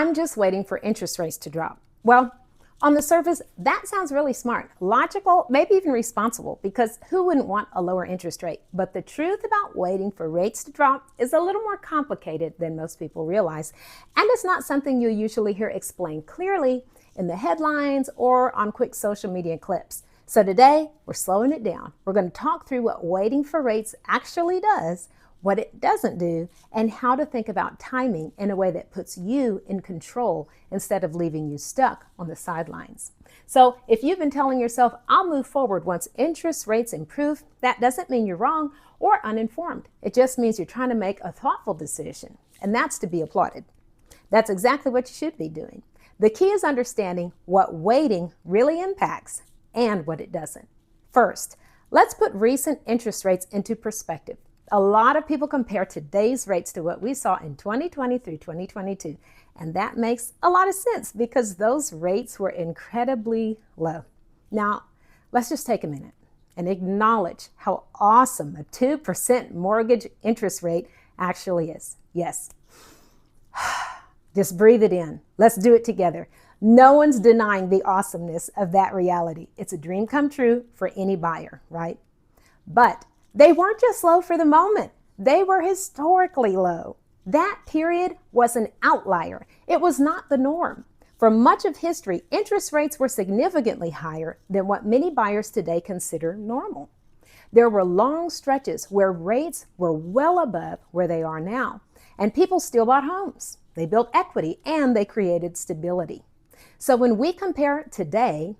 I'm just waiting for interest rates to drop. Well, on the surface, that sounds really smart, logical, maybe even responsible, because who wouldn't want a lower interest rate? But the truth about waiting for rates to drop is a little more complicated than most people realize, and it's not something you usually hear explained clearly in the headlines or on quick social media clips. So today, we're slowing it down. We're going to talk through what waiting for rates actually does, what it doesn't do, and how to think about timing in a way that puts you in control instead of leaving you stuck on the sidelines. So if you've been telling yourself, I'll move forward once interest rates improve, that doesn't mean you're wrong or uninformed. It just means you're trying to make a thoughtful decision, and that's to be applauded. That's exactly what you should be doing. The key is understanding what waiting really impacts and what it doesn't. First, let's put recent interest rates into perspective. A lot of people compare today's rates to what we saw in 2020 through 2022, and that makes a lot of sense because those rates were incredibly low. Now, let's just take a minute and acknowledge how awesome a 2% mortgage interest rate actually is. Yes. Just breathe it in. Let's do it together. No one's denying the awesomeness of that reality. It's a dream come true for any buyer, right? But they weren't just low for the moment. They were historically low. That period was an outlier. It was not the norm. For much of history, interest rates were significantly higher than what many buyers today consider normal. There were long stretches where rates were well above where they are now, and people still bought homes. They built equity and they created stability. So when we compare today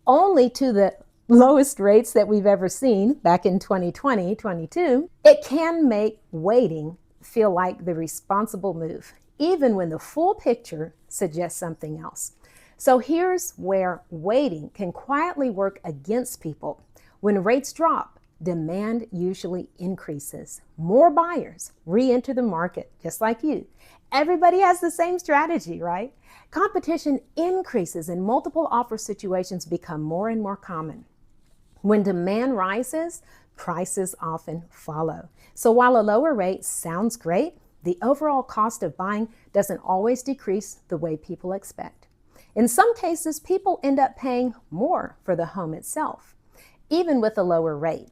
only to the lowest rates that we've ever seen back in 2020, 22, it can make waiting feel like the responsible move, even when the full picture suggests something else. So here's where waiting can quietly work against people. When rates drop, demand usually increases. More buyers re-enter the market, just like you. Everybody has the same strategy, right? Competition increases and multiple offer situations become more and more common. When demand rises, prices often follow. So while a lower rate sounds great, the overall cost of buying doesn't always decrease the way people expect. In some cases, people end up paying more for the home itself, even with a lower rate.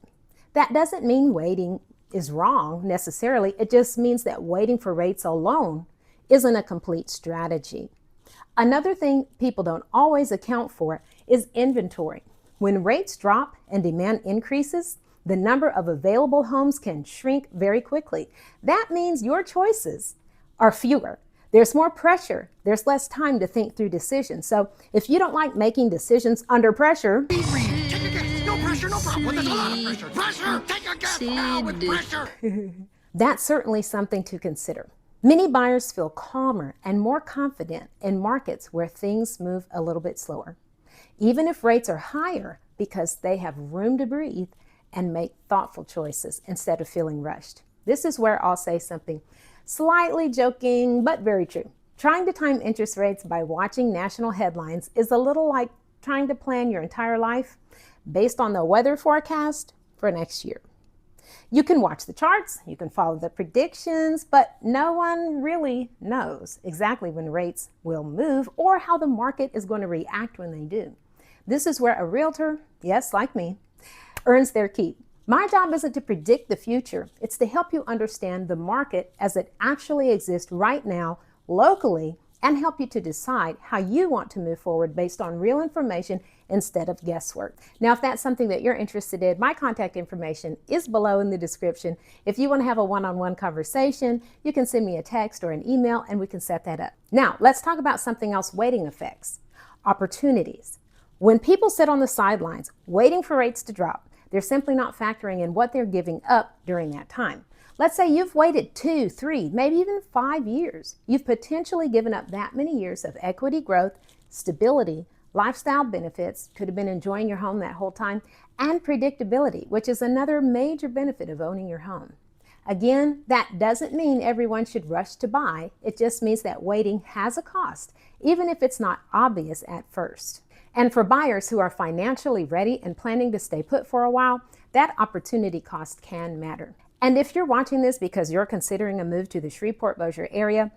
That doesn't mean waiting is wrong necessarily. It just means that waiting for rates alone isn't a complete strategy. Another thing people don't always account for is inventory. When rates drop and demand increases, the number of available homes can shrink very quickly. That means your choices are fewer. There's more pressure. There's less time to think through decisions. So if you don't like making decisions under pressure, Take a guess. No pressure, no problem. There's a lot of pressure. Pressure! Take a guess now with pressure! that's certainly something to consider. Many buyers feel calmer and more confident in markets where things move a little bit slower, even if rates are higher, because they have room to breathe and make thoughtful choices instead of feeling rushed. This is where I'll say something slightly joking, but very true. Trying to time interest rates by watching national headlines is a little like trying to plan your entire life based on the weather forecast for next year. You can watch the charts, you can follow the predictions, but no one really knows exactly when rates will move or how the market is going to react when they do. This is where a realtor, yes, like me, earns their keep. My job isn't to predict the future. It's to help you understand the market as it actually exists right now, locally, and help you to decide how you want to move forward based on real information instead of guesswork. Now, if that's something that you're interested in, my contact information is below in the description. If you want to have a one-on-one conversation, you can send me a text or an email and we can set that up. Now, let's talk about something else waiting affects: opportunities. When people sit on the sidelines waiting for rates to drop, they're simply not factoring in what they're giving up during that time. Let's say you've waited 2, 3, maybe even 5 years. You've potentially given up that many years of equity growth, stability, lifestyle benefits, could have been enjoying your home that whole time, and predictability, which is another major benefit of owning your home. Again, that doesn't mean everyone should rush to buy. It just means that waiting has a cost, even if it's not obvious at first. And for buyers who are financially ready and planning to stay put for a while, that opportunity cost can matter. And if you're watching this because you're considering a move to the Shreveport-Bossier area,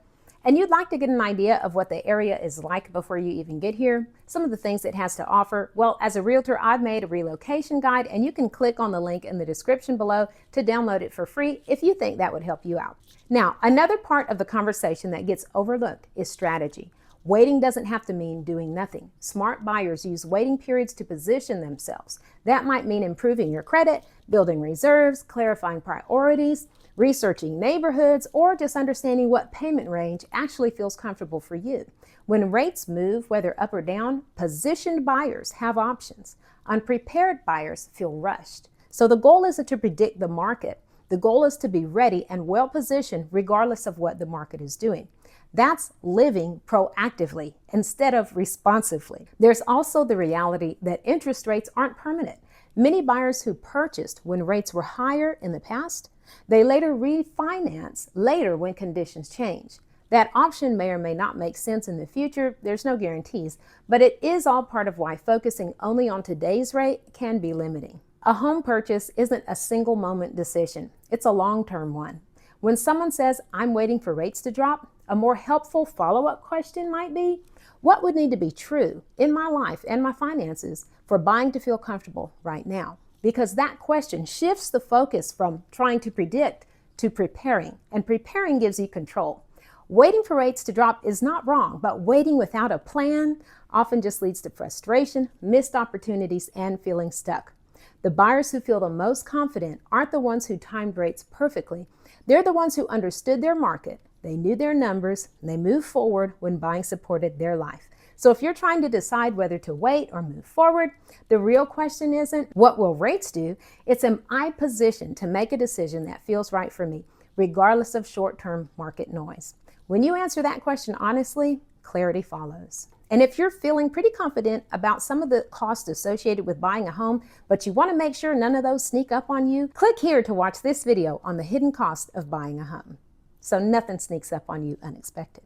and you'd like to get an idea of what the area is like before you even get here, some of the things it has to offer, well, as a realtor, I've made a relocation guide, and you can click on the link in the description below to download it for free if you think that would help you out. Now, another part of the conversation that gets overlooked is strategy. Waiting doesn't have to mean doing nothing. Smart buyers use waiting periods to position themselves. That might mean improving your credit, building reserves, clarifying priorities, researching neighborhoods, or just understanding what payment range actually feels comfortable for you. When rates move, whether up or down, positioned buyers have options. Unprepared buyers feel rushed. So the goal isn't to predict the market. The goal is to be ready and well positioned regardless of what the market is doing. That's living proactively instead of responsively. There's also the reality that interest rates aren't permanent. Many buyers who purchased when rates were higher in the past, they later refinance later when conditions change. That option may or may not make sense in the future. There's no guarantees, but it is all part of why focusing only on today's rate can be limiting. A home purchase isn't a single moment decision. It's a long-term one. When someone says, "I'm waiting for rates to drop," a more helpful follow-up question might be, what would need to be true in my life and my finances for buying to feel comfortable right now? Because that question shifts the focus from trying to predict to preparing, and preparing gives you control. Waiting for rates to drop is not wrong, but waiting without a plan often just leads to frustration, missed opportunities, and feeling stuck. The buyers who feel the most confident aren't the ones who timed rates perfectly. They're the ones who understood their market, they knew their numbers, and they moved forward when buying supported their life. So if you're trying to decide whether to wait or move forward, the real question isn't, what will rates do? It's, am I positioned to make a decision that feels right for me, regardless of short-term market noise? When you answer that question honestly, clarity follows. And if you're feeling pretty confident about some of the costs associated with buying a home, but you want to make sure none of those sneak up on you, click here to watch this video on the hidden cost of buying a home, so nothing sneaks up on you unexpected.